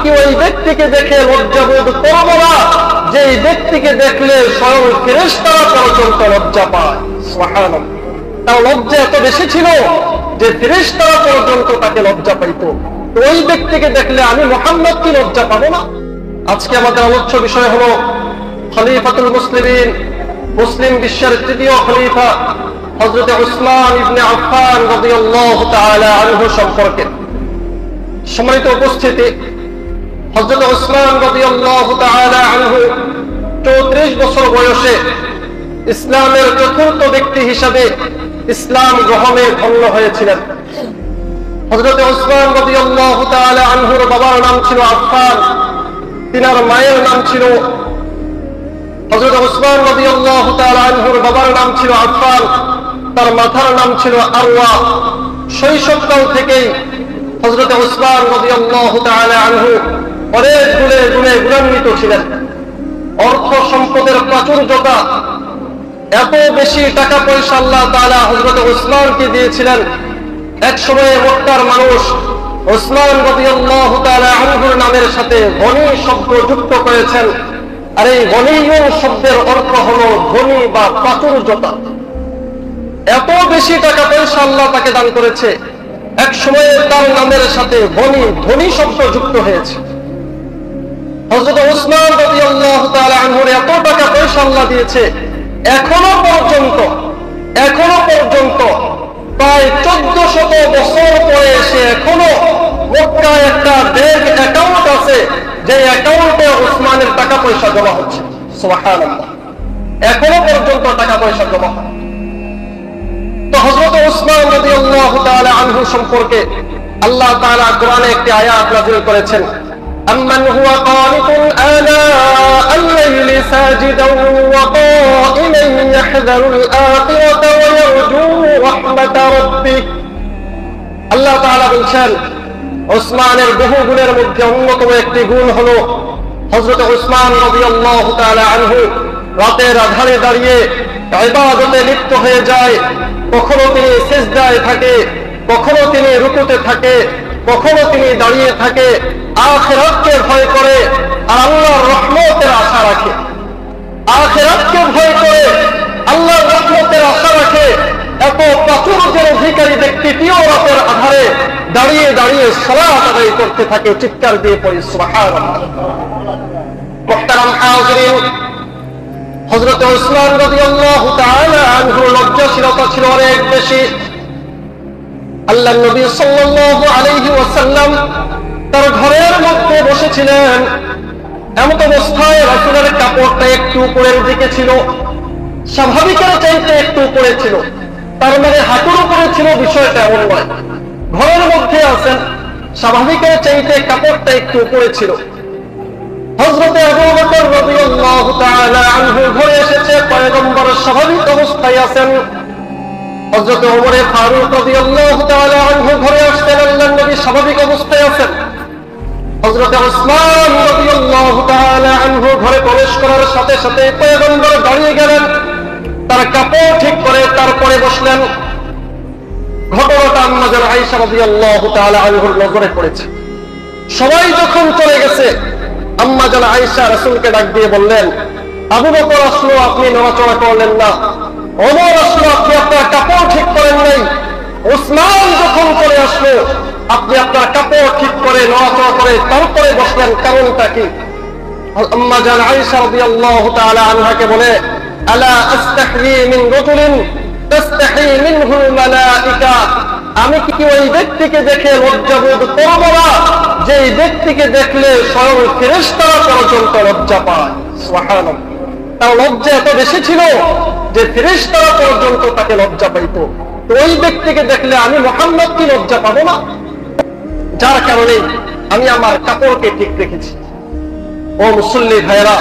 কি ওই ব্যক্তিকে দেখে লজ্জাবোধ করব না যেই ব্যক্তিকে দেখলে স্বয়ং ফেরেশতারা পর্যন্ত লজ্জা পায়? সুবহানাল্লাহ। তার লজ্জা এত বেশি ছিল যে ফেরেশতারা পর্যন্ত তাকে লজ্জা পাইত। তো ওই ব্যক্তিকে দেখলে আমি মুহাম্মদ কি লজ্জা পাবো না? আজকে আমাদের আলোচ্য বিষয় হলো খলিফাতুল মুসলিমিন, মুসলিম বিশ্বের তৃতীয় খলিফা হযরত উসমান ইবনে আফফান রাদিয়াল্লাহু তাআলা আনহু সম্পর্কে। সম্মানিত উপস্থিতি, হযরত উসমান রাদিয়াল্লাহু তাআলা আনহু 34 বছর বয়সে ইসলামের চতুর্থ ব্যক্তি হিসাবে ইসলাম গ্রহণে ধন্য হয়েছিলেন। হযরত উসমান রাদিয়াল্লাহু তাআলা আনহুর বাবার নাম ছিল আফফান, তিনার মায়ের নাম ছিল হযরত উসমান রাদিয়াল্লাহু তাআলা আনহুর বাবার নাম ছিল আফফান, তার মাতার নাম ছিল আরওয়া। শৈশবকাল থেকেই হযরত উসমান রাদিয়াল্লাহু তাআলা আনহু অনেক গুণে গুণান্বিত ছিলেন। অর্থ সম্পদের প্রাচুর্যতা, এত বেশি টাকা পয়সা আল্লাহ তাআলা হযরত উসমানকে দিয়েছিলেন। এক সময়ে মক্কার মানুষ উসমান রাদিয়াল্লাহু তাআলা আনহুর নামের সাথে গনি শব্দ যুক্ত করেছেন। আর এই গনিয়ুন শব্দের অর্থ হলো ধনী বা প্রাচুর্যতা। এত বেশি টাকা পয়সা আল্লাহ তাকে দান করেছে, এক সময়ে তার নামের সাথে ধনী শব্দ যুক্ত হয়েছে। হযরত উসমান রাদিয়াল্লাহু তাআলা আনহুর এত টাকা পয়সা আল্লাহ দিয়েছে, এখনো পর্যন্ত প্রায় 1400 বছর পরে এসে এখনো মক্কায় একটা ব্যাংক অ্যাকাউন্ট আছে, যে অ্যাকাউন্টে উসমানের টাকা পয়সা জমা হচ্ছে। সুবহানাল্লাহ, এখনো পর্যন্ত টাকা পয়সা জমা হয়। তো হযরত উসমান রাদিয়াল্লাহু তাআলা আনহু সম্পর্কে আল্লাহ তাআলা কোরআনে একটি আয়াত নাযিল করেছেন, আম্মান হুয়া কানিতুন আনাআল লাইলি সাজিদান ওয়া কাইমান ইয়াহযারুল আখিরাতা ওয়া ইয়ারজু রাহমাতা রাব্বিহ। আল্লাহ তাআলা বলছেন, উসমানের বহু গুণের মধ্যে অন্যতম একটি গুণ হলো হযরত উসমান রাদিয়াল্লাহু তাআলা আনহু রাতের আধারে দাঁড়িয়ে ইবাদতে লিপ্ত হয়ে যায়। কখনো তিনি সিজদায় থাকে, কখনো তিনি রুকুতে থাকে, কখনো তিনি দাঁড়িয়ে থাকে, আখিরাতকে ভয় করে আর আল্লাহর রহমতের আশা রাখে। আখিরাতকে ভয় করে আল্লাহর রহমতের আশা রাখে। এত প্রাচুর্যের অধিকারী ব্যক্তিটিও রাতের আধারে দাঁড়িয়ে দাঁড়িয়ে সালাত আদায় করতে থাকে, চিৎকার দিয়ে পড়ি সুবহানাল্লাহ। মুহতারাম হাজিরিন, হযরত উসমান রাদিয়াল্লাহু তাআলা আনহুর লজ্জাশীলতা ছিল অনেক বেশি। আল্লাহর নবী সাল্লাল্লাহু আলাইহি ওয়াসাল্লাম তার ঘরের মধ্যে বসেছিলেন। এমন অবস্থায় রাসূলের কাপড়টা একটু উপরের দিকে ছিল, স্বাভাবিকের চাইতে একটু উপরে ছিল। তার মানে হাঁটুর উপরে ছিল, বিষয়টা এমন নয়। ঘরের মধ্যে আছেন, স্বাভাবিকের চাইতে কাপড়টা একটু উপরে ছিল। হযরত আবু বকর রাদিয়াল্লাহু তাআলা আনহু ঘরে এসেছে, পয়গম্বর স্বাভাবিক অবস্থায় আছেন। হযরত ওমর ফারুক রাদিয়াল্লাহু তাআলা আনহু ঘরে আসছেন, আল্লাহর নবী স্বাভাবিক অবস্থায় আছেন। হযরত উসমান রাদিয়াল্লাহু তাআলা আনহু ঘরে প্রবেশ করার সাথে সাথে পয়গম্বর দাঁড়িয়ে গেলেন, তার কাপড় ঠিক করে তারপরে বসলেন। ঘটনাটা আম্মা জান আয়েশা রাদিয়াল্লাহু তাআলা আনহুর নজরে পড়েছে। সবাই যখন চলে গেছে, আম্মা জান আয়েশা রাসূলকে ডাক দিয়ে বললেন, আবু বকর আসলো, আপনি নড়াচড়া করলেন না। ওমর আসলো, আপনি আপনার কাপড় ঠিক করেন নাই। উসমান যখন চলে আসলো, আপনি আপনার কাপড় ঠিক করে নড়াচড়া করে তারপরে বসলেন, কারণটা কি? আম্মা জান আয়েশা রাদিয়াল্লাহু তাআলা আনহাকে বলে, আলা আস্তাহয়ি মিন রাজুলিন তাস্তাহি মিনহুল মালায়েকা। আমি কি ওই ব্যক্তিকে দেখে লজ্জাবোধ করব না যেই ব্যক্তিকে দেখলে স্বয়ং ফেরেশতারা পর্যন্ত লজ্জা পায়? সুবহানাল্লাহ। তার লজ্জা এত বেশি ছিল যে ফেরেশতারা পর্যন্ত তাকে লজ্জা পাইত। তো ওই ব্যক্তিকে দেখলে আমি মুহাম্মদ কি লজ্জা পাবো না? যার কারণে আমি আমার কাপড়কে ঠিক রেখেছি। ও মুসল্লি ভাইরা,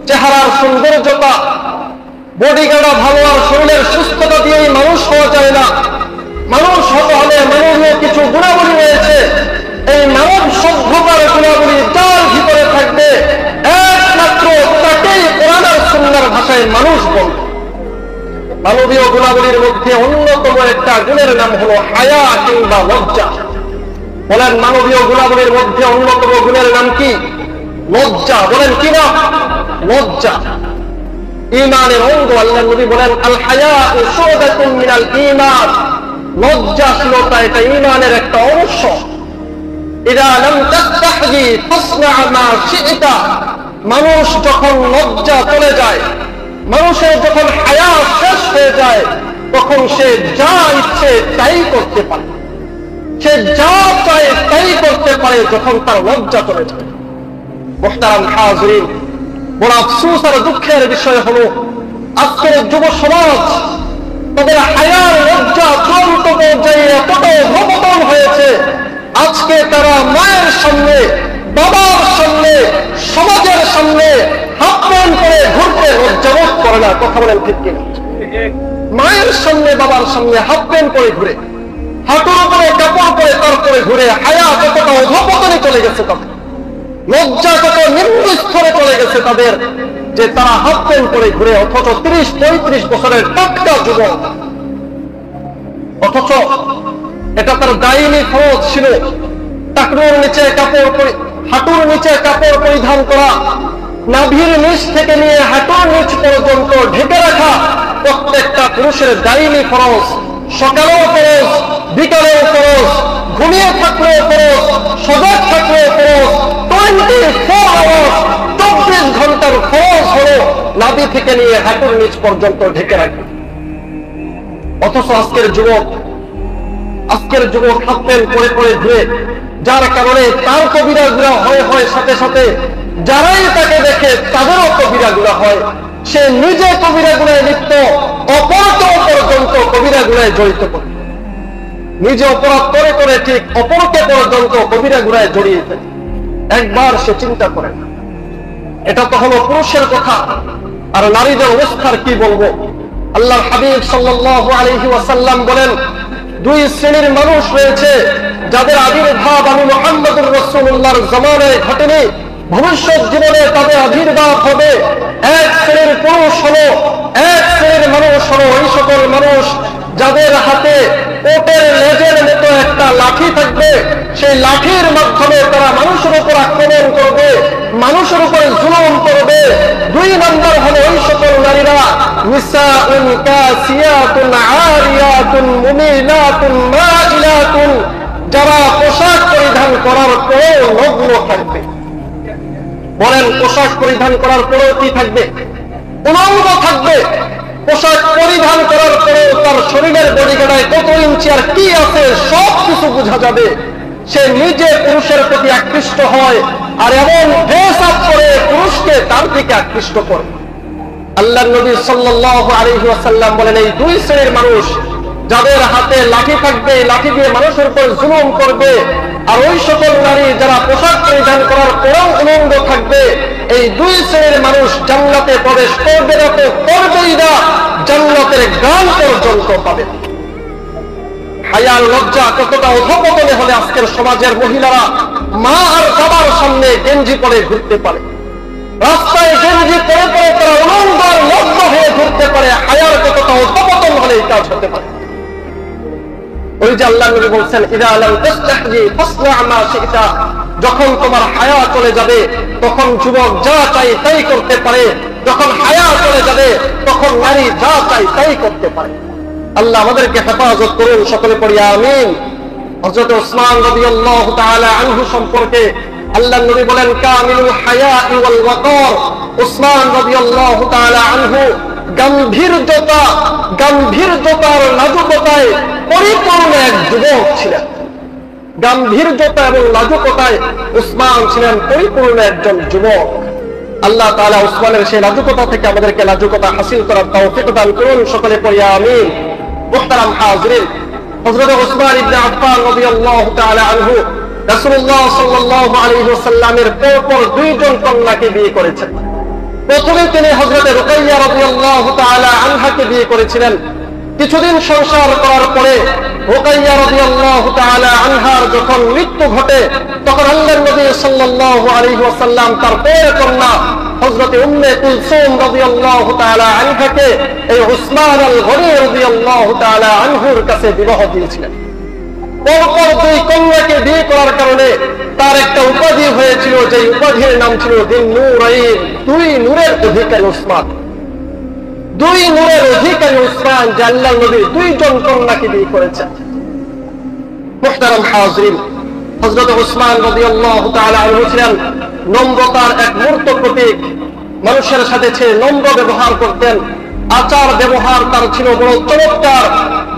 চেহারার সৌন্দর্যতা, বডিগার্ডা ভালো আর শরীরের সুস্থতা দিয়েই মানুষ হওয়া যায় না। মানুষ হতে হলে মানবীয় কিছু গুণাবলী রয়েছে। এই মানব সভ্যতার গুণাবলী যার ভিতরে থাকবে, একমাত্র তাকেই কোরআন আর সুন্নাহর ভাষায় মানুষ বলবে। মানবীয় গুণাবলীর মধ্যে অন্যতম একটা গুণের নাম হলো হায়া কিংবা লজ্জা। বলেন মানবীয় গুণাবলীর মধ্যে অন্যতম গুণের নাম কি? লজ্জা। বলেন কি না? লজ্জা ঈমানের অঙ্গ। আল্লাহর নবী বলেন আল হায়াউ শুবাতুন মিনাল ঈমান, লজ্জাশীলতা এটা ঈমানের একটা অংশ। ইযা লাম তাস্তাহজি ফাসনা মা শি'তা, মানুষ যখন লজ্জা চলে যায়, মানুষের যখন হায়া শেষ হয়ে যায়, তখন সে যা ইচ্ছে তাই করতে পারে, সে যা চায় তাই করতে পারে যখন তার লজ্জা চলে যায়। মুহতারাম হাজিরিন, বড় আফসোস আর দুঃখের বিষয় হলো আজকের যুব সমাজ তাদের হায়ার লজ্জা চূড়ান্ত পর্যায়ে এতটা অধঃপতন হয়েছে, আজকে তারা মায়ের সামনে, বাবার সামনে, সমাজের সামনে হাফ প্যান্ট পরে ঘুরতে লজ্জাবোধ করে না। কথা বলেন ঠিক কিনা? মায়ের সামনে, বাবার সামনে হাফ প্যান্ট পরে ঘুরে, হাঁটুর উপরে কাপড় পরে তারপরে ঘুরে, হায়া কতটা অধঃপতনে চলে গেছে তাদের, লজ্জা কত নিম্ন স্তরে চলে গেছে তাদের, যে তারা হাফ প্যান্ট পরে ঘুরে, অথচ 30-35 বছরের টাটকা যুবক, অথচ এটা তার দায়নি ফরজ ছিল টাকনুর নিচে কাপড়, হাঁটুর নিচে কাপড় পরিধান করা, নাভির নিচ থেকে নিয়ে হাঁটুর নিচ পর্যন্ত ঢেকে রাখা প্রত্যেকটা পুরুষের দায়নি ফরজ। সকালেও ফরজ, বিকালেও ফরজ, ঘুমিয়ে থাকলেও ফরজ, সজাগ থাকলেও ফরজ, 24 আওয়ার্স 24 ঘন্টার ফরজ হলো নাভি থেকে নিয়ে হাঁটুর নিচ পর্যন্ত ঢেকে রাখবে। অথচ আজকের যুবক হাফ প্যান্ট পরে পরে ঘুরে, যার কারণে তার কবিরা গুনাহ হয়, সাথে সাথে যারাই তাকে দেখে তাদেরও কবিরা গুনাহ হয়। সে নিজে কবিরা গুনাহে লিপ্ত, অপরকেও পর্যন্ত কবিরা গুনাহে জড়িত করে, নিজে অপরাধ করে করে ঠিক অপরকে পর্যন্ত কবিরা গুনাহে জড়িয়ে ফেলে। একবার সে চিন্তা করে না। এটা তো হলো পুরুষের কথা, আর নারীদের অবস্থার কি বলবো? আল্লাহর হাবিব সাল্লাল্লাহু আলাইহি ওয়াসাল্লাম বলেন, দুই শ্রেণীর মানুষ রয়েছে যাদের আবির্ভাব আমি মুহাম্মদুর রাসূলুল্লাহর জামানায় ঘটেনি, ভবিষ্যৎ জীবনে তাদের আবির্ভাব হবে। এক শ্রেণীর পুরুষ হলো, এক শ্রেণীর মানুষ হলো ওই সকল মানুষ যাদের হাতে ওটের লেজের মতো একটা লাঠি থাকবে, সেই লাঠির মাধ্যমে তারা মানুষের উপর আক্রমণ করবে, মানুষের উপর জুলুম করবে। দুই নম্বর হলো ওই সকল নারীরা নিসাউন কাসিয়াতুন আরিয়াতুন মুমিলাতুন মাইলাতুন, যারা পোশাক পরিধান করার পরেও নগ্ন থাকবে। বলেন পোশাক পরিধান করার পরেও কি থাকবে? উলঙ্গ থাকবে। পোশাক পরিধান করার পরেও তার শরীরের বডিগার্ডায় কত ইঞ্চি আর কি আছে সব কিছু বোঝা যাবে। সে নিজে পুরুষের প্রতি আকৃষ্ট হয়, আর এমন ড্রেস আপ করে পুরুষকে তার দিকে আকৃষ্ট করে। আল্লাহর নবী সাল্লাল্লাহু আলাইহি ওয়াসাল্লাম বলেন, এই দুই শ্রেণীর মানুষ যাদের হাতে লাঠি থাকবে, লাঠি দিয়ে মানুষের উপর জুলুম করবে, আর ওই সকল নারী যারা পোশাক পরিধান করার পরেও উলঙ্গ থাকবে, এই দুই শ্রেণীর মানুষ জান্নাতে প্রবেশ করবে না তো করবেই না, জান্নাতের গান পর্যন্ত পাবে। হায়ার লজ্জা কতটা অধঃপতনে হলে আজকের সমাজের মহিলারা মা আর বাবার সামনে গেঞ্জি পরে ঘুরতে পারে, রাস্তায় গেঞ্জি পরে পরে তারা উলঙ্গ আর লজ্জা হয়ে ঘুরতে পারে। হায়ার কতটা অধঃপতন হলে এই কাজ হতে পারে। ওই যে আল্লাহ নবী বলছেন, ইযা লাম তাস্তাহজি ফাসনা মা শি'তা, যখন তোমার হায়া চলে যাবে তখন যুবক যা চাই তাই করতে পারে, যখন হায়া চলে যাবে তখন নারী যা চাই তাই করতে পারে। আল্লাহ আমাদেরকে হেফাজত করুন, সকলে পড়ি আমিন। হযরত ওসমান রাদিয়াল্লাহু তাআলা আনহু সম্পর্কে আল্লাহ নবী বলেন, কামিলুল হায়াই ওয়াল ওয়াকার। ওসমান রাদিয়াল্লাহু তাআলা আনহু গাম্ভীর্যতার লাজুকতায় পরিপূর্ণ এক যুবক ছিলেন। গাম্ভীর্যতা এবং লাজুকতায় উসমান ছিলেন পরিপূর্ণ একজন যুবক। আল্লাহ তাআলা উসমানের সেই লাজুকতা থেকে আমাদেরকে লাজুকতা হাসিল করার তৌফিক দান করুন, সকলে পড়ি আমিন। মুহতারাম হাজিরিন, হযরত উসমান ইবনে আফফান রাদিয়াল্লাহু তাআলা আনহু রাসূলুল্লাহ সাল্লাল্লাহু আলাইহি ওয়াসাল্লামের পরপর দুইজন কন্যাকে বিয়ে করেছেন। প্রথমে তিনি হযরত রুকাইয়া রাদিয়াল্লাহু তাআলা আনহাকে বিয়ে করেছিলেন। কিছুদিন সংসার করার পরে রুকাইয়া রাদিয়াল্লাহু তাআলা আনহার যখন মৃত্যু ঘটে, তখন আল্লাহর নবী সাল্লাল্লাহু আলাইহি ওয়াসাল্লাম তার পরের কন্যা হযরত উম্মে কুলসুম রাদিয়াল্লাহু তাআলা আনহাকে এই উসমান আল গনি রাদিয়াল্লাহু তাআলা আনহুর কাছে বিবাহ দিয়েছিলেন। পরপর দুই কন্যাকে বিয়ে করার কারণে তার একটা উপাধি হয়েছিল, যে উপাধির নাম ছিল দিন নূরাইন, দুই নূরের অধিকারী উসমান। দুই নূরের অধিকারী উসমান, যে আল্লাহর নবী দুইজন কন্যাকে বিয়ে করেছেন। মুহতারাম হাজরিন, হযরত উসমান রাদিয়াল্লাহু তাআলা আনহু ছিলেন নম্রতার এক মূর্ত প্রতীক। মানুষের সাথে সে নম্র ব্যবহার করতেন, আচার ব্যবহার তার ছিল বড় চমৎকার,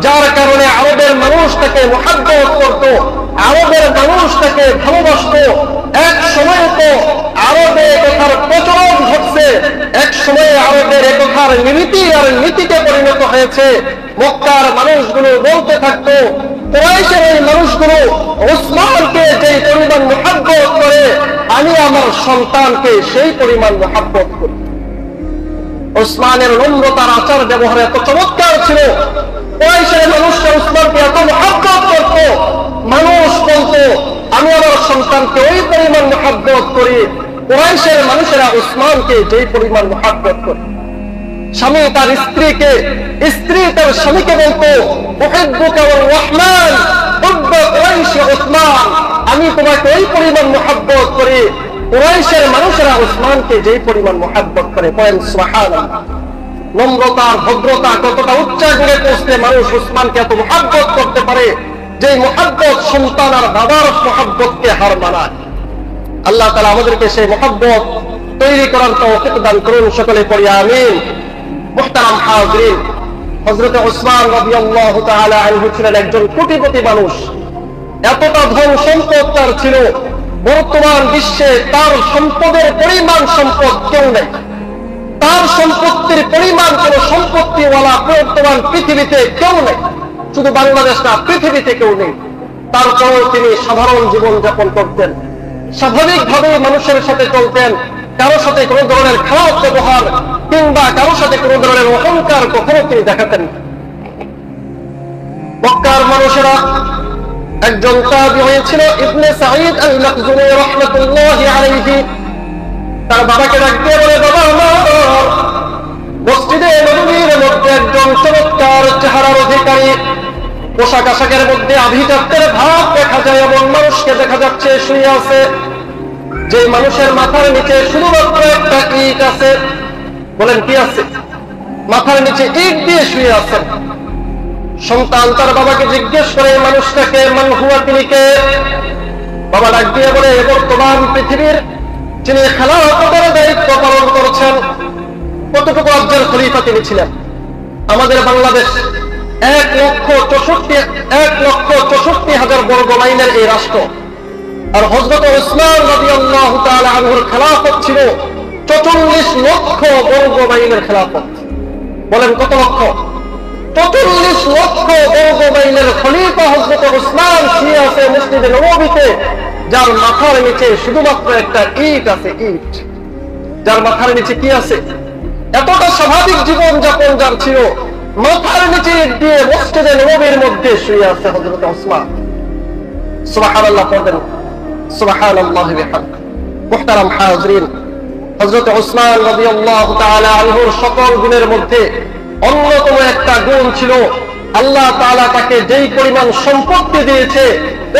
যার কারণে আরবের মানুষ তাকে মুহাব্বত করত, আরবের মানুষ তাকে ভালোবাসত। এক সময় তো আরবে একথার প্রচলন ঘটছে, এক সময়ে আরবের একথার নীতি আর নীতিতে পরিণত হয়েছে। মক্কার মানুষগুলো বলতে থাকতো, কুরাইশের এই মানুষগুলো উসমানকে যে পরিমাণ মুহাব্বত করে, আমি আমার সন্তানকে সেই পরিমাণ মুহাব্বত করি। উসমানের নম্রতার আচার ব্যবহার এত চমৎকার ছিল, কুরাইশের মানুষরা উসমানকে এত মুহাব্বত করত, মানুষ বলতো আমি আমার সন্তানকে ওই পরিমাণ মুহাব্বত করি, কুরাইশের মানুষেরা উসমানকে যেই পরিমাণ মুহাব্বত করে। স্বামী তার স্ত্রীকে, স্ত্রী তার স্বামীকে বলতো উহিব্বুকা ওয়ার রাহমান হুব্বা কুরাইশ উসমান, আমি তোমাকে ওই পরিমাণ মুহাব্বত করি, কুরাইশের মানুষেরা উসমানকে যেই পরিমাণ মুহাব্বত করে। বলেন সুবহানাল্লাহ। নম্রতার ভদ্রতা কতটা উচ্চাঙ্গে পৌঁছতে মানুষ উসমানকে এত মুহাব্বত করতে পারে, যে মুহাব্বত সন্তান আর বাবার মুহাব্বতকে হার মানায়। আল্লাহ তাআলা আমাদেরকে সেই মুহাব্বত তৈরি করার তৌফিক দান করুন, সকলে পড়ি আমিন। মুহতারাম হাজরিন, হযরত উসমান রাদিয়াল্লাহু তাআলা আনহু ছিলেন একজন কোটিপতি মানুষ। এতটা ধন সম্পদ তার ছিল, বর্তমান বিশ্বে তার সম্পদের পরিমাণ সম্পদ কেউ নেই। তার সম্পত্তির পরিমাণ কোন সম্পত্তিওয়ালা বর্তমান পৃথিবীতে কেউ নেই, শুধু বাংলাদেশ না, পৃথিবীতে কেউ নেই। তারপরেও তিনি সাধারণ জীবন যাপন করতেন, স্বাভাবিকভাবে মানুষের সাথে চলতেন, কারো সাথে কোন ধরনের খারাপ ব্যবহার কিংবা কারো সাথে কোন ধরনের অহংকার কখনো তিনি দেখাতেন। মক্কার মানুষেরা একজন তাবিঈ ছিল ইবনে সাঈদ আল মাখজুমি রাহমাতুল্লাহি আলাইহি, তার বাবাকে ডাক দিয়ে বলে, বাবা আমার মসজিদে নববীর মধ্যে একজন চমৎকার চেহারার অধিকারী, পোশাক আশাকের মধ্যে আভিজাত্যের ভাব দেখা যায় এমন মানুষকে দেখা যাচ্ছে শুয়ে আছে, যে মানুষের মাথার নিচে শুধুমাত্র একটা ইট আছে। বলেন কি আছে? মাথার নিচে ইট দিয়ে শুয়ে আছেন। সন্তান তার বাবাকে জিজ্ঞেস করে মানুষটাকে, মান হুয়া, তিনি কে? বাবা ডাক দিয়ে বলে, বর্তমান পৃথিবীর যিনি খেলাফতের দায়িত্ব পালন করছেন, কতটুকু রাজ্যের খলিফা তিনি ছিলেন। আমাদের বাংলাদেশ 1,64,000 বর্গ মাইলের এই রাষ্ট্র, আর হযরত উসমান রাদিয়াল্লাহু তাআলা আনহুর খেলাফত ছিল 44 লক্ষ বর্গ মাইলের খেলাফত। বলেন কত লক্ষ? 44 লক্ষ বর্গ মাইলের খলিফা হযরত উসমান শুয়ে আছে মসজিদে নববীতে, যার মাথার নিচে শুধুমাত্র একটা ইট আছে, ইট। যার মাথার নিচে কি আছে? এতটা স্বাভাবিক জীবন যাপন যার ছিল, মাথার নিচে ইট দিয়ে মসজিদে নববীর মধ্যে শুয়ে আছে হযরত উসমান। সুবহানাল্লাহ পড়েন, সুবহানাল্লাহি বিহামদিহি। মুহতারাম হাজরিন, হযরত উসমান রাদিয়াল্লাহু তাআলা আনহুর সকল গুণের মধ্যে অন্যতম একটা গুণ ছিল, আল্লাহ তাআলা তাকে যেই পরিমাণ সম্পত্তি দিয়েছে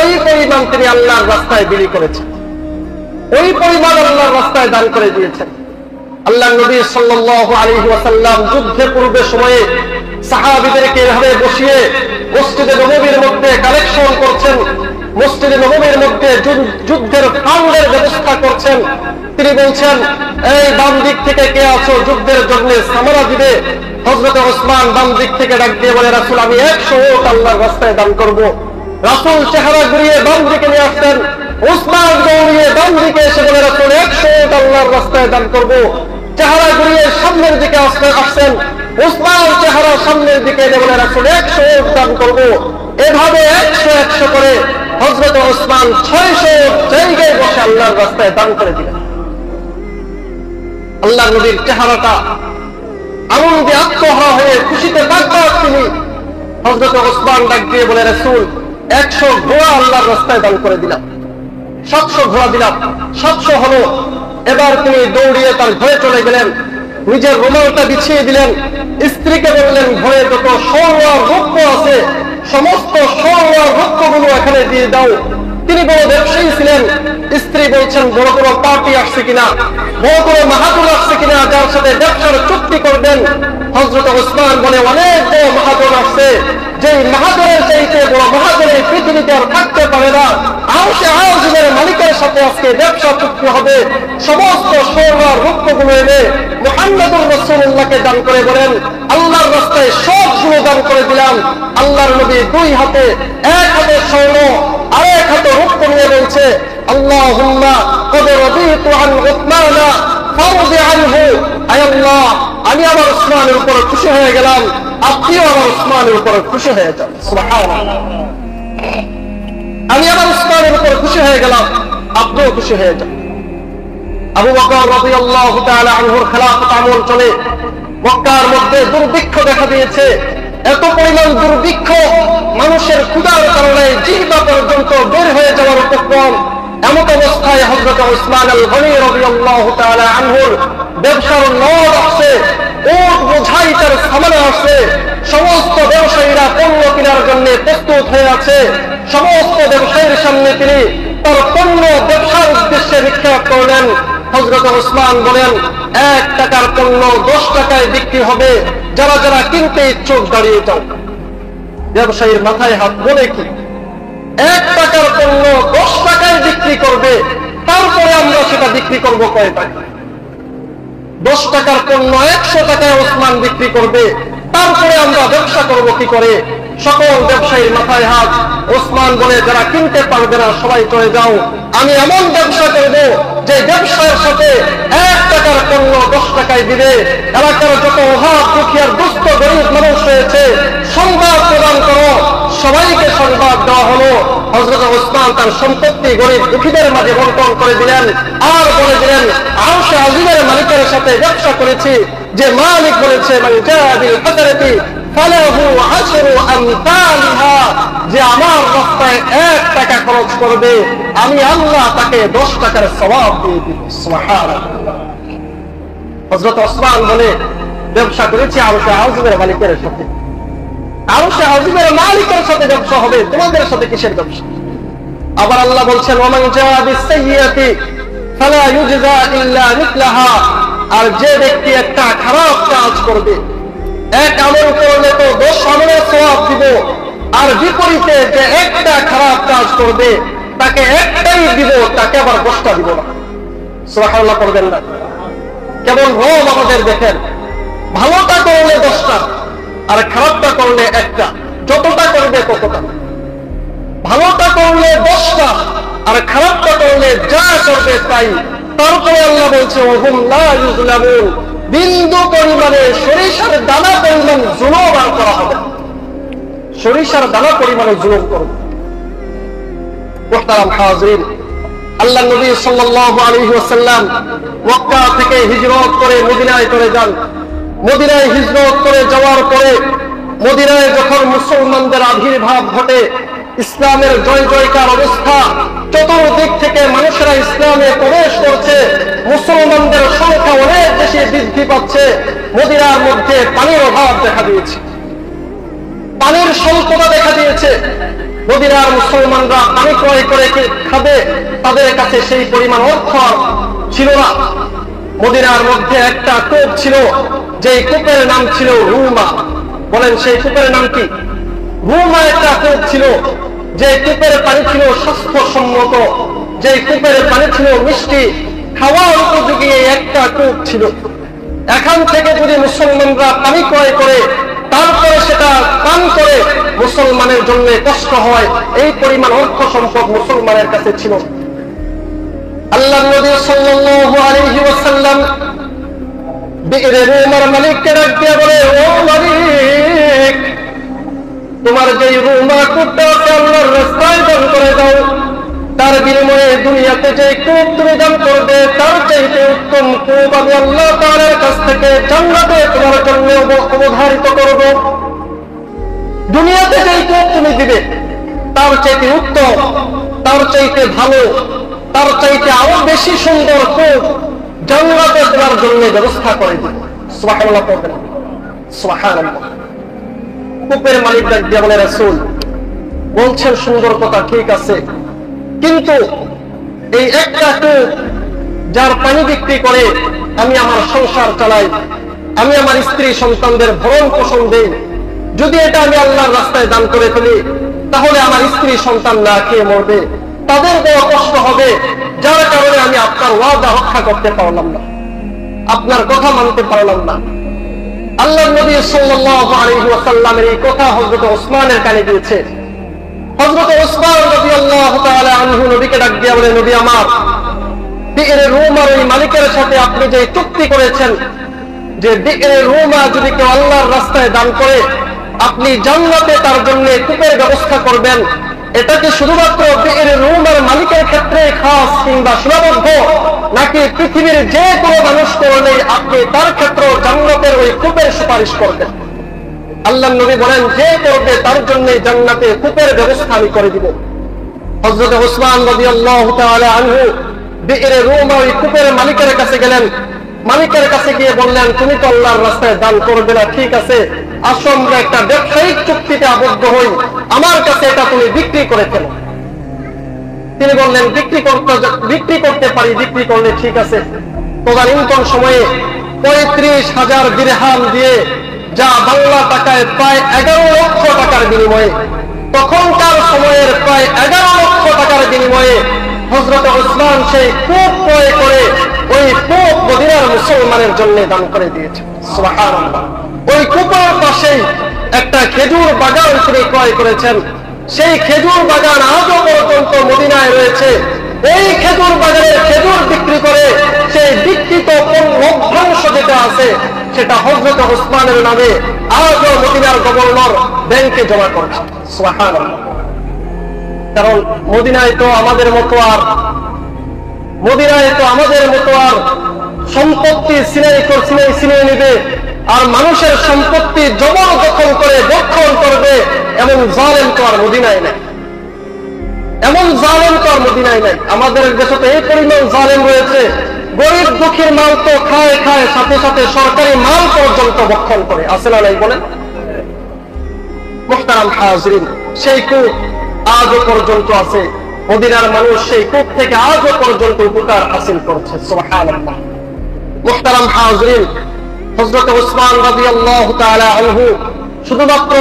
ওই পরিমাণ তিনি আল্লাহর রাস্তায় বিলি করেছেন, ওই পরিমাণ আল্লাহর রাস্তায় দান করে দিয়েছেন। আল্লাহর নবী সাল্লাল্লাহু আলাইহি ওয়াসাল্লাম যুদ্ধের পূর্বে সময়ে সাহাবীদেরকে এভাবে বসিয়ে মসজিদে নববীর মধ্যে কালেকশন করছেন, মসজিদে নববীর মধ্যে যুদ্ধের ফান্ডের ব্যবস্থা করছেন। তিনি বলছেন, এই বাম দিক থেকে কে আছো যুদ্ধের জন্য সামারা দিবে? হযরত উসমান বাম দিক থেকে ডাক দিয়ে বলে, রাসূল আমি 100 ওট আল্লাহর রাস্তায় দান করব। রাসূল চেহারা ঘুরিয়ে বাম দিকে নিয়ে আসতেন, উসমান দৌড়িয়ে বাম দিকে এসে বলে, রাসূল 100 ওট আল্লাহর রাস্তায় দান করব। চেহারা ঘুরিয়ে সামনের দিকে আসছেন, উসমান চেহারা সামনের দিকে এনে বলে, রাসূল 100 ওট দান করব। এভাবে 100 করে হযরত উসমান 600 জায়গায় বসে আল্লাহর রাস্তায় দান করে দিলেন। আল্লাহ নবীর চেহারাটা আনন্দে আত্মহারা হয়ে খুশিতে বাগবাগ তিনি। হযরত উসমান ডাক দিয়ে বলে, রাসূল 100 ঘোড়া আল্লাহর রাস্তায় দান করে দিলাম, 700 ঘোড়া দিলাম, 700 হলো। এবার তিনি দৌড়িয়ে তার ঘরে চলে গেলেন, নিজের রুমালটা বিছিয়ে দিলেন, স্ত্রীকে বললেন ঘরে যত স্বর্ণ আর রৌপ্য আছে সমস্ত স্বর্ণ আর রৌপ্যগুলো এখানে দিয়ে দাও। তিনি বড় ব্যবসায়ী ছিলেন। স্ত্রী বলছেন বড় কোনো পার্টি আসছে কিনা, বড় কোনো মাহাতুর আসছে কিনা যার সাথে ব্যবসার চুক্তি করবেন। হযরত ওসমান বলে অনেক বড় মাহাতুর আসছে, যে মাহাতুরের চাইতে বড় মাহাতুরের পৃথিবীতে আর থাকতে পারে না। আরশে আজিমের মালিকের সাথে আজকে ব্যবসা চুক্তি হবে। সমস্ত স্বর্ণ আর রৌপ্যগুলো এনে মুহাম্মদুর রাসূলুল্লাহকে দান করে বলেন, আল্লাহর রাস্তায় সবগুলো দান করে দিলাম। আল্লাহর নবী দুই হাতে, এক হাতে স্বর্ণ আর এক হাতে রৌপ্য নিয়ে বলছে, আল্লাহুম্মা ক্বাদ রাদিতু আন উসমানা ফারদি আনহু। আয় আল্লাহ, আমি আমার উসমানের উপর খুশি হয়ে গেলাম, আপনিও আমার উসমানের উপর খুশি হয়ে যান। সুবহানাল্লাহ। আমি আমার উসমানের উপর খুশি হয়ে গেলাম, আপনিও খুশি হয়ে যান। আবু বকর রাদিয়াল্লাহু তাআলা আনহুর খেলাফত আমল চলে মক্কার মধ্যে দুর্ভিক্ষ দেখা দিয়েছে। এত পরিমাণ দুর্ভিক্ষ, মানুষের ক্ষুধার কারণে জিহ্বা পর্যন্ত বের হয়ে যাওয়ার উপক্রম। এমন অবস্থায় হযরত উসমান আল গনি রাদিয়াল্লাহু তাআলা আনহুর ব্যবসার নদ আসছে, উট বোঝাই তার সামনে আসছে। সমস্ত ব্যবসায়ীরা পণ্য কেনার জন্য প্রস্তুত হয়ে আছে। সমস্ত ব্যবসায়ীর সামনে তিনি তার পণ্য ব্যবসার উদ্দেশ্যে নিক্ষেপ করলেন। হযরত উসমান বলেন, 1 টাকার পণ্য 10 টাকায় বিক্রি হবে, যারা যারা কিনতে ইচ্ছুক দাঁড়িয়ে যাও। ব্যবসায়ীর মাথায় হাত, বলে কি 1 টাকার পণ্য 10 টাকায় বিক্রি করবে, তারপরে আমরা সেটা বিক্রি করবো কয় টাকা? 10 টাকার পণ্য 100 টাকায় ওসমান বিক্রি করবে, তারপরে আমরা ব্যবসা করব কি করে? সকল ব্যবসায়ীর মাথায় হাত। ওসমান বলে, যারা কিনতে পারবে না সবাই চলে যাও। আমি এমন ব্যবসা করব যে ব্যবসার সাথে 1 টাকার পণ্য 10 টাকায় দিবে। এলাকার যত অভাব দুঃখীর দুস্থ গরিব মানুষ রয়েছে, সংবাদ প্রদান করো। সবাইকে সংবাদ দেওয়া হলো। হযরত ওসমান তার সম্পত্তি গরিব দুঃখীদের মাঝে বন্টন করে দিলেন, আর বলে দিলেন, আরশে আজিমের মালিকের সাথে ব্যবসা করেছি, যে মালিক বলেছে মান জাআ বিল হাসানাতি ফালাহু আশরু আমসালিহা, যে আমার রাস্তায় 1 টাকা খরচ করবে, আমি আল্লাহ তাকে 10 টাকার সওয়াব দিয়ে দিব। সুবহানাল্লাহ। হযরত ওসমান বলে, ব্যবসা করেছি আরশে আজিমের মালিকের সাথে। আরশে আজিমের মালিকের সাথে ব্যবসা হবে, তোমাদের সাথে কিসের ব্যবসা? আবার আল্লাহ বলছেন, ওয়ামান জাআ বিস-সাইয়্যাতি ফালা ইউজজা ইল্লা মিথলাহা, আর যে ব্যক্তি একটা খারাপ কাজ করবে, এক আমল করলে তো 10 আমলের সওয়াব দিব, আর বিপরীতে যে একটা খারাপ কাজ করবে তাকে একটাই দিব, তাকে আবার 10টা দিব না। সুবহানাল্লাহ করবেন না? কেমন রব আমাদের দেখেন। ভালোটা করলে 10টা, আর খারাপটা করলে একটা। যতটা করবে ততটা। ভালোটা করলে 10টা, আর খারাপটা করলে যা করবে তাই। তারপরে আল্লাহ বলছে, ওহুম লা ইউযলামুন, বিন্দু পরিমাণে সরিষার দানা পরিমাণ জুলুম আর করা হবে। সরিষার দানা পরিমাণে জুলুম করবে। মুহতারাম হাজিরিন, আল্লাহ নবী সাল্লাল্লাহু আলাইহি ওয়াসাল্লাম মক্কা থেকে হিজরত করে মদিনায় চলে যান। মদিনায় হিজরত করে যাওয়ার পরে মদিনায় যখন মুসলমানদের আবির্ভাব ঘটে, ইসলামের জয় জয়কার অবস্থা, চতুর্দিক থেকে মানুষেরা ইসলামে প্রবেশ করছে, মুসলমানদের সংখ্যা অনেক বেশি বৃদ্ধি পাচ্ছে। মদিনার মধ্যে পানির অভাব দেখা দিয়েছে, পানির স্বল্পতা দেখা দিয়েছে। মদিনার মুসলমানরা পানি ক্রয় করে খাবে, তাদের কাছে সেই পরিমাণ অর্থ ছিল না। মদিনার মধ্যে একটা কূপ ছিল, যে কূপের নাম ছিল রুমা। বলেন, সেই কূপের নাম কি? রুমা একটা কূপ ছিল, যে কূপের পানি ছিল স্বাস্থ্যসম্মত, যে কূপের পানি ছিল মিষ্টি, খাওয়ার উপযোগী একটা কূপ ছিল। এখান থেকে যদি মুসলমানরা পানি ক্রয় করে তারপরে সেটা পান করে, মুসলমানের জন্য কষ্ট হয়, এই পরিমাণ অর্থ সম্পদ মুসলমানের কাছে ছিল। আল্লাহ নবী সাল্লাল্লাহু আলাইহি ওয়াসাল্লাম বিরে রুমার মালিককে ডাক দিয়ে বলে, ও মালিক, তোমার যে রুমা কূপটা আছে আল্লাহর রাস্তায় দান করে দাও। তার বিনিময়ে দুনিয়াতে যে কূপ তুমি দান করবে, তার চাইতে উত্তম কূপ আমি আল্লাহ তাআলার কাছ থেকে জান্নাতে তোমার জন্য অবধারিত করব। দুনিয়াতে যে কূপ তুমি দিবে, তার চাইতে উত্তম, তার চাইতে ভালো, তার চাইতে আরো বেশি সুন্দর কূপ জান্নাতে তোমার জন্য ব্যবস্থা করে দিবে। সুবহানাল্লাহ পড়বেন, সুবহানাল্লাহ। কূপের মালিক ডাক দিয়ে বলে, রাসূল, বলছেন সুন্দর কথা, ঠিক আছে, কিন্তু এই একটা কূপ যার পানি বিক্রি করে আমি আমার সংসার চালাই, আমি আমার স্ত্রী সন্তানদের ভরণ পোষণ দেই, যদি এটা আমি আল্লাহর রাস্তায় দান করে ফেলি তাহলে আমার স্ত্রী সন্তান না খেয়ে মরবে, তাদের বড় কষ্ট হবে, যার কারণে আমি আপনার ওয়াদা রক্ষা করতে পারলাম না, আপনার কথা মানতে পারলাম না। আল্লাহর নবী সাল্লাল্লাহু আলাইহি ওয়াসাল্লামের এই কথা হযরত ওসমানের কানে গিয়েছে। হযরত ওসমান রাদিয়াল্লাহু তাআলা আনহু নবীকে ডাক দিয়ে বলে, নবী আমার, বিئر রুমার ওই মালিকের সাথে আপনি যে চুক্তি করেছেন যে বিئر রুমা যদি কেউ আল্লাহর রাস্তায় দান করে আপনি জান্নাতে তার জন্য কূপের ব্যবস্থা করবেন, এটা কি শুধুমাত্র বিئر রুমার মালিকের ক্ষেত্রে খাস কিংবা সীমাবদ্ধ, নাকি পৃথিবীর যে কোনো মানুষ করলে আপনি তার ক্ষেত্রে জান্নাতের ওই কূপের সুপারিশ করবেন? আল্লাহর নবী বলেন, যে করবে তার জন্য জান্নাতে কূপের ব্যবস্থা আমি করে দিব। হযরত ওসমান রাদিয়াল্লাহু তাআলা আনহু বিئر রুমা ওই কূপের মালিকের কাছে গেলেন। মালিকের কাছে গিয়ে বললেন, তুমি তো আল্লাহর রাস্তায় দান করবে না, ঠিক আছে, আসো আমরা একটা ব্যবসায়িক চুক্তিতে আবদ্ধ হই, আমার কাছে এটা তুমি বিক্রি করে ফেলো। তিনি বললেন, বিক্রি করতে পারি, বিক্রি করলে ঠিক আছে। তদানীন্তন সময়ে ৩৫,০০০ দিরহাম দিয়ে, যা বাংলা টাকায় প্রায় ১১ লক্ষ টাকার বিনিময়ে, তখনকার সময়ের প্রায় ১১ লক্ষ টাকার বিনিময়ে হযরত ওসমান সেই কূপ ক্রয় করে ওই কূপ মদিনার মুসলমানের জন্য দান করে দিয়েছে। সুবহানাল্লাহ। ওই কূপের পাশেই একটা খেজুর বাগান তিনি ক্রয় করেছেন। সেই খেজুর বাগান আজও পর্যন্ত মদিনায় রয়েছে। এই খেজুর বাগানের খেজুর বিক্রি করে সেই বিক্রিত লভ্যাংশ যেটা আছে সেটা হযরত ওসমানের নামে আজও মদিনার গভর্নর ব্যাংকে জমা করছে। সুবহানাল্লাহ। কারণ মদিনায় তো আমাদের মতো আর সম্পত্তি ছিনিয়ে নিবে আর মানুষের সম্পত্তি জবরদখল করে দখল করবে এমন জালেম তো আর মদিনায় নাই। আমাদের দেশে তো এই পরিমাণ জালেম রয়েছে, গরিব দুঃখীর মাল তো খায় সাথে সাথে সরকারি মাল পর্যন্ত দখল করে। আছে না নাই বলেন? মুহতারাম হাজরিন, সেই কূপ আজও পর্যন্ত আছে। মদিনার মানুষ সেই কূপ থেকে আজও পর্যন্ত উপকার হাসিল করছে। সুবহানাল্লাহ। মুহতারাম হাজরিন, হযরত ওসমান রাদিয়াল্লাহু তাআলা আনহু শুধুমাত্র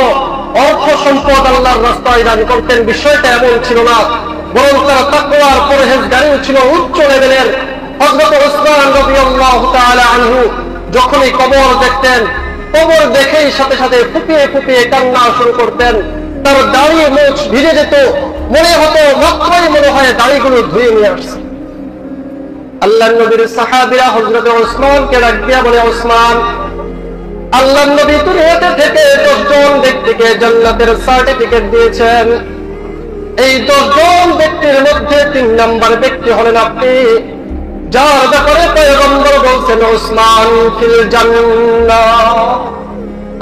অর্থ সম্পদ আল্লাহর রাস্তায় দান করতেন, বিষয়টা এমন ছিল না, বরং তার তাকওয়া আর পরহেজগারিও ছিল উচ্চ লেভেলের। হযরত ওসমান রাদিয়াল্লাহু তাআলা আনহু যখনই কবর দেখতেন, কবর দেখেই সাথে সাথে ফুপিয়ে ফুপিয়ে কান্না শুরু করতেন। তার দাড়ি মুখ ভিজে যেত, মনে হতো মাত্রই মনে হয় দাড়িগুলো ধুয়ে নিয়ে আসছে। আল্লাহর নবীর সাহাবীরা হযরত ওসমানকে ডাক দিয়া বলে, ওসমান, আল্লাহর নবী দুনিয়াতে থেকে 10 জন ব্যক্তিকে জান্নাতের সার্টিফিকেট দিয়েছেন। এই 10 জন ব্যক্তির মধ্যে 3 নম্বর ব্যক্তি হলেন আপনি, যার ব্যাপারে পয়গম্বর বলছেন ওসমান ফিল জান্নাহ,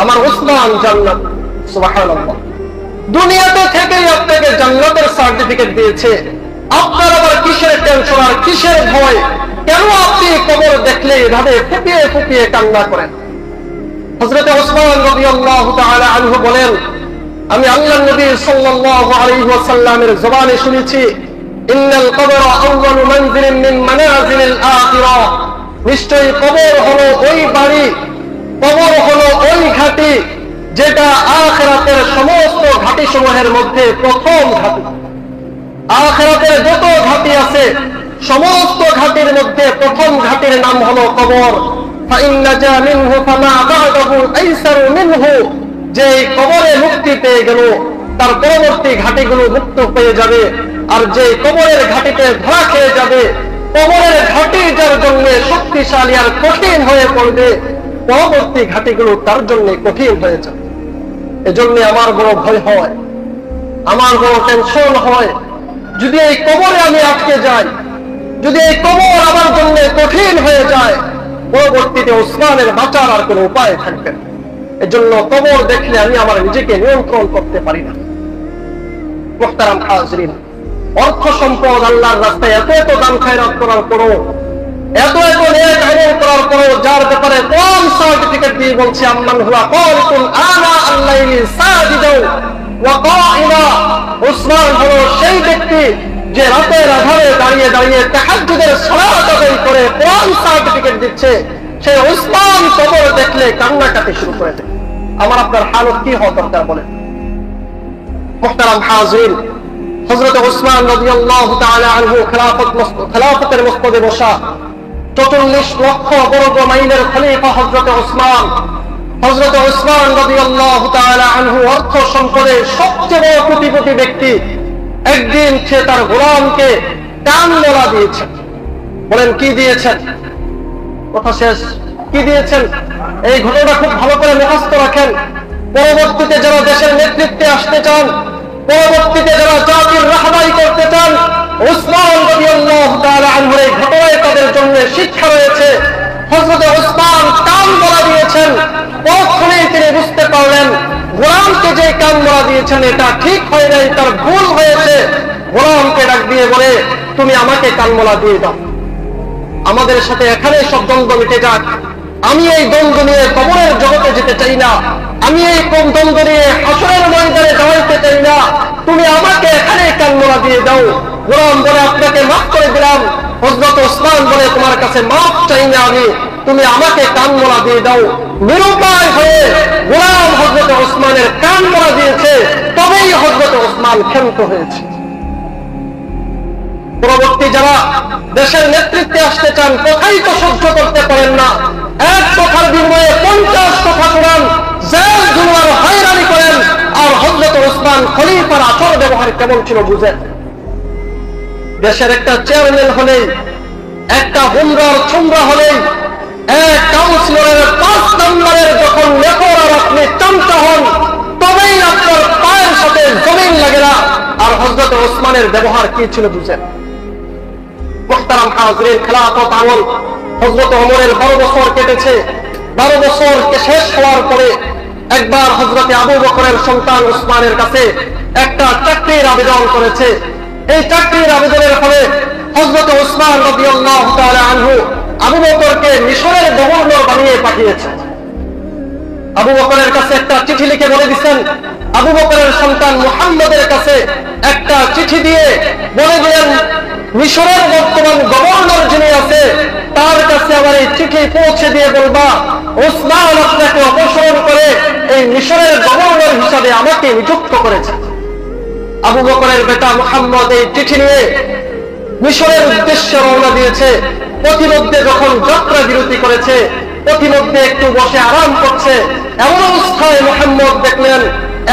আমার ওসমান জান্নাত। সুবহানাল্লাহ। দুনিয়াতে থেকেই আপনাকে জান্নাতের সার্টিফিকেট দিয়েছে, আপনার আবার কিসের টেনশন আর কিসের ভয়? কেন আপনি কবর দেখলে এভাবে ফুপিয়ে ফুপিয়ে কান্না করেন? হযরত ওসমান রাদিয়াল্লাহু তাআলা আনহু বলেন, আমি আল্লাহর নবী সাল্লাল্লাহু আলাইহি ওয়াসাল্লামের জবানে শুনেছি, ইন্নাল কবর আউয়ালু মানজিলিন মিন মানাজিলিল আখিরাহ, নিশ্চয়ই কবর হলো ওই বাড়ি, কবর হলো ওই ঘাটি যেটা আখিরাতের সমস্ত ঘাটি সমূহের মধ্যে প্রথম ঘাটি। আখিরাতের যত ঘাটি আছে সমস্ত ঘাটির মধ্যে প্রথম ঘাটির নাম হলো কবর। ফাইন্নাজা মিনহু ফামা বা'দাহু আইসারু মিনহু, যে কবরে মুক্তি পেয়ে গেল তার পরবর্তী ঘাটিগুলো মুক্ত হয়ে যাবে, আর যে কবরের ঘাটিতে ধরা খেয়ে যাবে, কবরের ঘাটি যার জন্য শক্তিশালী আর কঠিন হয়ে পড়বে, পরবর্তী ঘাটিগুলো তার জন্য কঠিন হয়ে যাবে। এজন্য আমার বড় ভয় হয়, আমার বড় টেনশন হয়, যদি এই কবরে আমি আটকে যাই, যদি এই কবর আমার জন্য কঠিন হয়ে যায়, পরবর্তীতে ওসমানের বাঁচার আর কোনো উপায় থাকবে না। এজন্য কবর দেখলে আমি আমার নিজেকে নিয়ন্ত্রণ করতে পারি না। মুহতারাম হাজরিন, অর্থ সম্পদ আল্লাহর রাস্তায় এত এত দান খায়রাত করার পরও, এত এত নেক আমল করার পরও যার ব্যাপারে কোন সার্টিফিকেট দিয়ে বলছে আম্মান হুয়া কালিকুন আনা আল্লাইলি সাজিদাও, ওয়াকাইমা, উসমান হলো সেই ব্যক্তি যে রাতের আধারে দাঁড়িয়ে দাঁড়িয়ে তাহাজ্জুদের সালাত আদায় করে কোরআন সার্টিফিকেট দিচ্ছে। সেই উসমান কবর দেখলে কান্নাকাটি শুরু করে দেয়। আমার আপনার হালত কি হওয়া দরকার বলেন? মুহতারাম হাজির, হযরত উসমান রাদিয়াল্লাহু তাআলা আনহু খেলাফতের মসনদে বসা ৪৪ লক্ষ বর্গ মাইলের খলিফা হযরত উসমান। হযরত উসমান রাদিয়াল্লাহু তাআলা আনহু অর্থ সম্পদের সবচেয়ে বড় কোটিপতি ব্যক্তি। একদিন সে তার গোলামকে কান মোলা দিয়েছেন। বলেন কি দিয়েছেন? কথা শেষ। কি দিয়েছেন? এই ঘটনা খুব ভালো করে মুখস্থ রাখেন। পরবর্তীতে যারা দেশের নেতৃত্বে আসতে চান, পরবর্তীতে যারা জাতির রাহবারি করতে চান, উসমান রাদিয়াল্লাহু তাআলা আনহুর এই ঘটনায় তাদের জন্য শিক্ষা রয়েছে। হযরত উসমান কান মোলা দিয়েছেন, পরক্ষণেই তিনি বুঝতে পারলেন গোলামকে যে কান মোলা দিয়েছেন এটা ঠিক হয় নাই, তার ভুল হয়েছে। গোলামকে ডাক দিয়ে বলে, তুমি আমাকে কান মোলা দিয়ে দাও, আমাদের সাথে এখানে সব দ্বন্দ্ব মিটে যাক। আমি এই দ্বন্দ্ব নিয়ে কবরের জগতে যেতে চাই না, আমি এই দ্বন্দ্ব নিয়ে হাসরের ময়দানে দাঁড়াইতে চাই না, তুমি আমাকে এখানে কান মোলা দিয়ে দাও। গোলাম বলে, আপনাকে মাফ করে দিলাম। হযরত উসমান বলে, তোমার কাছে মাফ চাই না আমি, তুমি আমাকে কান মোলা দিয়ে দাও। নিরুপায় হয়ে গোলাম হযরত উসমানের কান মোলা দিয়েছে, তবেই হযরত উসমান ক্ষান্ত হয়েছে। পরবর্তী যারা দেশের নেতৃত্বে আসতে চান, কথাই তো সহ্য করতে পারেন না, এক কথার বিনিময়ে 50 কথা শোনান, জেল জুলুমার হয়রানি করেন, আর হযরত উসমান খলিফার আচরণ ব্যবহার কেমন ছিল বুঝেন। দেশের একটা চেয়ারম্যান হলেই, একটা হুমরার ছুমরা হলেই, এক কাউন্সিলরের 5 নম্বরের যখন নেপর আর আপনি চামচা হন, তবেই আপনার পায়ের সাথে জমিন লাগে না। আর হযরত উসমানের ব্যবহার কি ছিল বুঝেন। মুহতারাম হাজিরিন, খেলাফত আমল হযরত ওমরের 12 বছর কেটেছে। 12 বছর শেষ হওয়ার পরে একবার হযরত আবু বকরের সন্তান উসমানের কাছে একটা চাকরির আবেদন করেছে। এই চাকরির আবেদনের ফলে হযরত উসমান রাদিয়াল্লাহু তাআলা আনহু আবু বকরকে মিশরের গভর্নর বানিয়ে পাঠিয়েছে। আবু বকরের কাছে একটা চিঠি লিখে বলে দিচ্ছেন, আবু বকরের সন্তান মুহাম্মদের কাছে একটা চিঠি দিয়ে বলে দিলেন, মিশরের বর্তমান গভর্নর যিনি আছে তার কাছে আমার এই চিঠি পৌঁছে দিয়ে বলবা, উসমান আপনাকে অপসারণ করে এই মিশরের গভর্নর হিসাবে আমাকে নিযুক্ত করেছে। আবু বকরের বেটা মুহাম্মদ এই চিঠি নিয়ে মিশরের উদ্দেশ্যে রওনা দিয়েছে। প্রতিমধ্যে যখন যাত্রা বিরতি করেছে, প্রতিমধ্যে একটু বসে আরাম করছে, এমন অবস্থায় মুহাম্মদ দেখলেন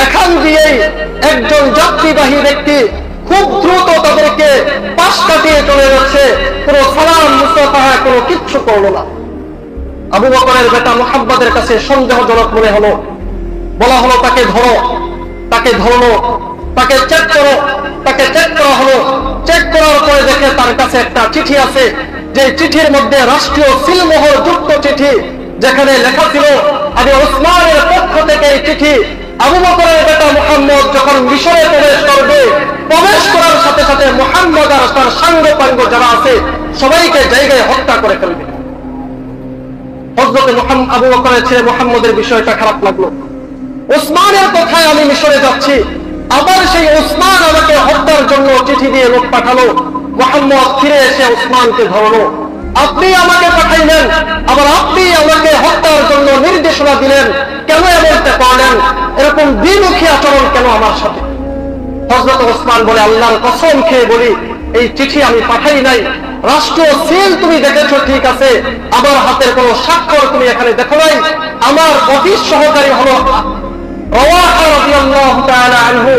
এখান দিয়েই একজন যাত্রীবাহী ব্যক্তি খুব দ্রুত তাদেরকে পাশ কাটিয়ে চলে যাচ্ছে, কোনো সালাম মুসাফাহা কোনো কিচ্ছু করলো না। আবু বকরের বেটা মুহাম্মদের কাছে সন্দেহজনক মনে হলো। বলা হলো, তাকে ধরো। তাকে ধরলো, তাকে চেক করো। তাকে চেক করা হলো। চেক করার পরে দেখে তার কাছে একটা চিঠি আছে, যে চিঠির মধ্যে রাষ্ট্রীয় সিলমোহর যুক্ত চিঠি, যেখানে লেখা ছিল আমি উসমানের পক্ষ থেকে এই চিঠি। আবু বকরের বেটা মুহাম্মদ যখন মিশরে প্রবেশ করবে, প্রবেশ করার সাথে সাথে মুহাম্মদ আর তার সাঙ্গ পাঙ্গ যারা আছে সবাইকে জায়গায় হত্যা করে ফেলবে। হযরত আবু বকরের ছেলে মুহাম্মদের বিষয়টা খারাপ লাগলো। উসমানের কথায় আমি মিশরে যাচ্ছি, আবার সেই উসমান আমাকে হত্যার জন্য চিঠি দিয়ে লোক পাঠালো। মুহাম্মদ ফিরে এসে উসমানকে ধরলো, আপনি আমাকে পাঠাইলেন, আবার আপনি আমাকে হত্যার জন্য নির্দেশনা দিলেন, কেন এমনটা করলেন? এরকম দ্বিমুখী আচরণ কেন আমার সাথে? হযরত উসমান বলে, আল্লাহর কসম খেয়ে বলি, এই চিঠি আমি পাঠাই নাই। রাষ্ট্রীয় সিল তুমি দেখেছো ঠিক আছে, আমার হাতের কোনো স্বাক্ষর তুমি এখানে দেখো নাই। আমার অফিস সহকারী হলো রওয়াহা রাদিয়াল্লাহু তাআলা আনহু,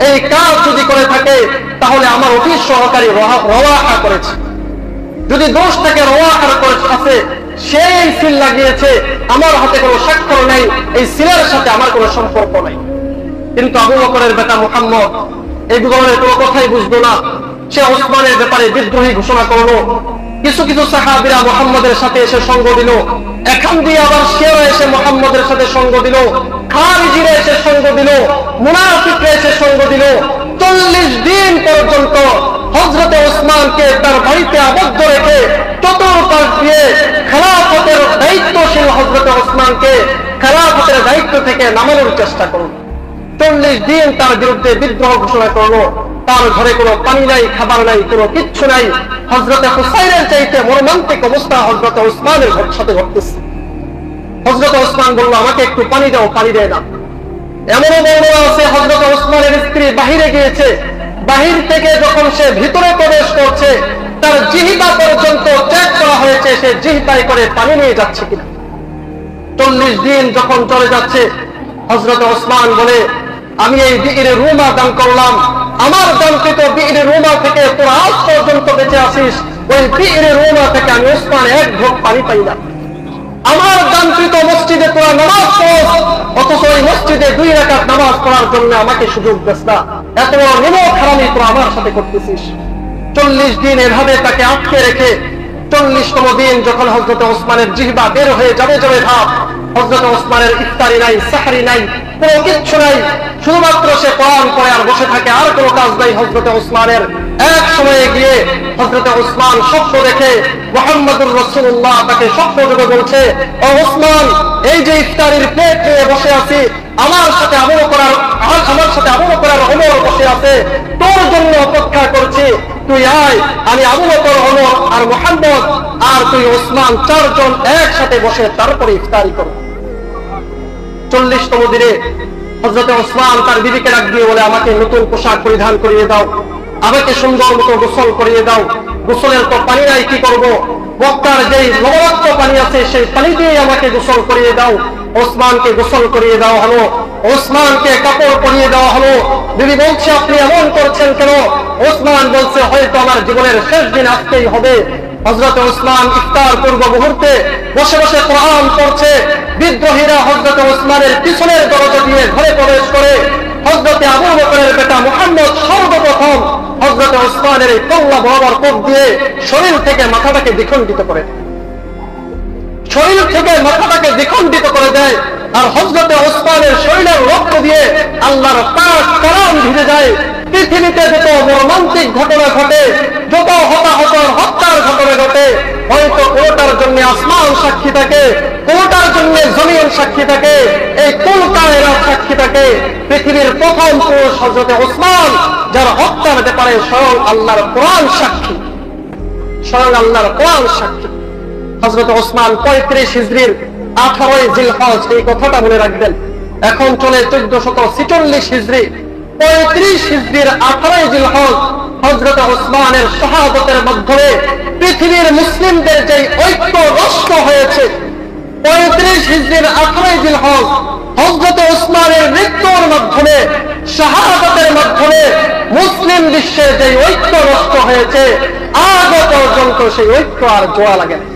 এই কাজ যদি করে থাকে তাহলে আমার অফিস সহকারী রওয়াহা করেছে। যদি দোষ থেকে রওয়াহার আছে, সেই সিল লাগিয়েছে, আমার হাতে কোনো স্বাক্ষর নাই, এই সিলের সাথে আমার কোনো সম্পর্ক নাই। কিন্তু আবু বকরের বেটা মুহাম্মদ এই ধরনের কোনো কথাই বুঝলো না। সে উসমানের ব্যাপারে বিদ্রোহী ঘোষণা করলো। কিছু কিছু সাহাবীরা মুহাম্মদের সাথে এসে সঙ্গ দিল, এখান দিয়ে আবার সেও এসে মুহাম্মদের সাথে সঙ্গ দিল, খারিজিরা এসে সঙ্গ দিল, মুনাফিকরা এসে সঙ্গ দিল। 40 দিন পর্যন্ত হযরতে উসমানকে তার বাড়িতে আবদ্ধ রেখে চতুর্পাশ দিয়ে খেলাফতের দায়িত্বশীল হযরতে উসমানকে খেলাফতের দায়িত্ব থেকে নামানোর চেষ্টা করুন। 40 40 দিন তার বিরুদ্ধে বিদ্রোহ ঘোষণা করলো। তার ঘরে কোনো পানি নাই, খাবার নাই, কোনো কিচ্ছু নাই। হযরতে হুসাইনের চাইতে মর্মান্তিক অবস্থা হযরতে ওসমানের সাথে ঘটতেছে। হযরতে ওসমান বলল, আমাকে একটু পানি দাও, পানি দেয় না। এমনও বর্ণনা আছে হযরতে ওসমানের স্ত্রী বাহিরে গিয়েছে, বাহির থেকে যখন সে ভিতরে প্রবেশ করছে তার জিহ্বা পর্যন্ত চেক করা হয়েছে সে জিহ্বায় করে পানি নিয়ে যাচ্ছে কিনা। 40 দিন যখন চলে যাচ্ছে, হযরতে ওসমান বলে, আমি এই বিইরে রুমা দান করলাম, আমার দানকৃত বিইরে রুমা থেকে তোরা আজ পর্যন্ত বেঁচে আসিস, ওই বিইরে রুমা থেকে আমি ওসমান এক ঢোক পানি পাই না। আমার দানকৃত মসজিদে তোরা নামাজ পড়স, অথচ ওই মসজিদে 2 রাকাত নামাজ পড়ার জন্য আমাকে সুযোগ দেস না। এত বড় নিমক হারামি তোরা আমার সাথে করতেছিস। 40 দিন এভাবে তাকে আটকে রেখে 40তম দিন যখন হযরতে ওসমানের জিহ্বা বের হয়ে যাবে ভাব, হযরতে ওসমানের ইফতারি নাই, সাহরি নাই, কোনো কিচ্ছু নাই, শুধুমাত্র সে কোরআন পড়ে আর বসে থাকে, আর কোনো কাজ নাই হযরতে ওসমানের। এক সময়ে গিয়ে হযরতে ওসমান স্বপ্ন দেখে মুহাম্মদুর রাসূলুল্লাহ তাকে স্বপ্ন যোগে বলছে, ও ওসমান, এই যে ইফতারির প্লেট নিয়ে বসে আছি, আমার সাথে আমল করার ওমর বসে আছে, তোর জন্য অপেক্ষা করছি, তুই আয়, আমি আবু বকর, ওমর আর মুহাম্মদ আর তুই ওসমান 4 জন একসাথে বসে তারপরে ইফতারি করব। 40তম দিনে হযরতে ওসমান তার বিবিকে ডাক দিয়ে বলে, আমাকে নতুন পোশাক পরিধান করিয়ে দাও, আমাকে সুন্দর মতো গোসল করিয়ে দাও। গোসলের তো পানি নাই, কি করব? মক্কার যেই লবণাক্ত পানি আছে সেই পানি দিয়ে আমাকে গোসল করিয়ে দাও। ওসমানকে গোসল করিয়ে দেওয়া হলো, ওসমানকে কাপড় পরিয়ে দেওয়া হলো। বিবি বলছে, আপনি এমন করছেন কেন? ওসমান বলছে, হয়তো আমার জীবনের শেষ দিন আসতেই হবে। হযরতে ওসমান ইফতার পূর্ব মুহূর্তে বসে বসে কোরআন পড়ছে। বিদ্রোহীরা হযরতে ওসমানের পিছনের দরজা দিয়ে ঘরে প্রবেশ করে। হযরতে আবু বকরের বেটা মুহাম্মদ সর্বপ্রথম হযরতে ওসমানের এই কল্লা বরাবর কোপ দিয়ে শরীর থেকে মাথাটাকে দ্বিখণ্ডিত করে দেয়। আর হযরতে ওসমানের শরীরের রক্ত দিয়ে আল্লাহর পাক কালাম ভিজে যায়। পৃথিবীতে যত মর্মান্তিক ঘটনা ঘটে, যত হত্যার ঘটনা ঘটে, হয়তো কোনটার জন্য আসমান সাক্ষী থাকে, কোনটার জন্য জমিন সাক্ষী থাকে, এই কোন কায়নাত সাক্ষী থাকে। পৃথিবীর প্রথম পুরুষ হযরতে ওসমান, যার হত্যার ব্যাপারে স্বয়ং আল্লাহর কোরআন সাক্ষী, স্বয়ং আল্লাহর কোরআন সাক্ষী। হযরত ওসমান 35 হিজরির 18 জিলহজ, এই কথাটা মনে রাখবেন। এখন চলে 1446 হিজরি, 35 হিজরির 18 জিলহজ হযরত ওসমানের শাহাদাতের মাধ্যমে পৃথিবীর মুসলিমদের যে ঐক্য নষ্ট হয়েছে, 35 হিজরির 18 জিলহজ হযরত ওসমানের মৃত্যুর মাধ্যমে, শাহাদাতের মাধ্যমে মুসলিম বিশ্বে যে ঐক্য নষ্ট হয়েছে, আজও পর্যন্ত সেই ঐক্য আর জোড়া লাগে না।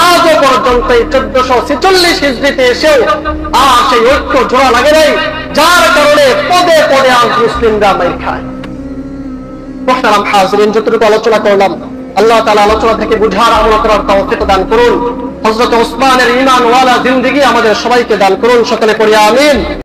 আজও পর্যন্ত এই 1446 হিজরিতে এসেও আর সেই ঐক্য জোড়া লাগে নাই, যার কারণে পদে পদে আজ মুসলিমরা মাইর খায়। মোহতারাম হাজিরিন, যতটুকু আলোচনা করলাম, আল্লাহ তাআলা আলোচনা থেকে বুঝার আমল করার তৌফিক দান করুন। হযরত ওসমানের ঈমানওয়ালা জিন্দেগি আমাদের সবাইকে দান করুন। সকলে পড়ি আমিন।